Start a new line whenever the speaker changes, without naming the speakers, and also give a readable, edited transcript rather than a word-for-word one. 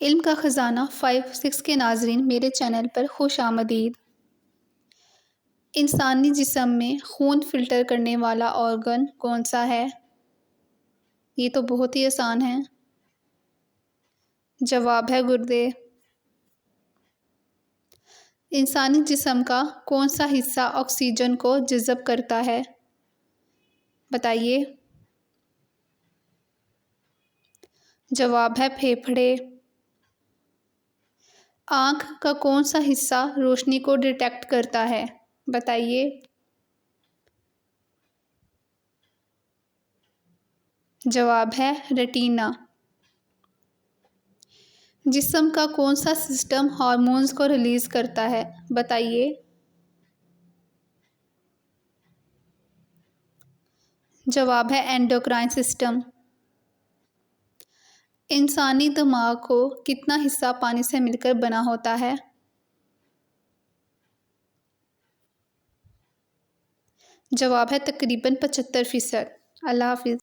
इल्म का ख़ज़ाना 5-6 के नाज़रीन मेरे चैनल पर खुश आमदीद। इंसानी जिस्म में खून फ़िल्टर करने वाला ऑर्गन कौन सा है? ये तो बहुत ही आसान है। जवाब है गुर्दे। इंसानी जिस्म का कौन सा हिस्सा ऑक्सीजन को जज़ब करता है? बताइए। जवाब है फेफड़े। आँख का कौन सा हिस्सा रोशनी को डिटेक्ट करता है? बताइए। जवाब है रेटिना। जिस्म का कौन सा सिस्टम हार्मोन्स को रिलीज़ करता है? बताइए। जवाब है एंडोक्राइन सिस्टम। इंसानी दिमाग को कितना हिस्सा पानी से मिलकर बना होता है? जवाब है तकरीबन 75%। अल्लाह हाफ़िज़।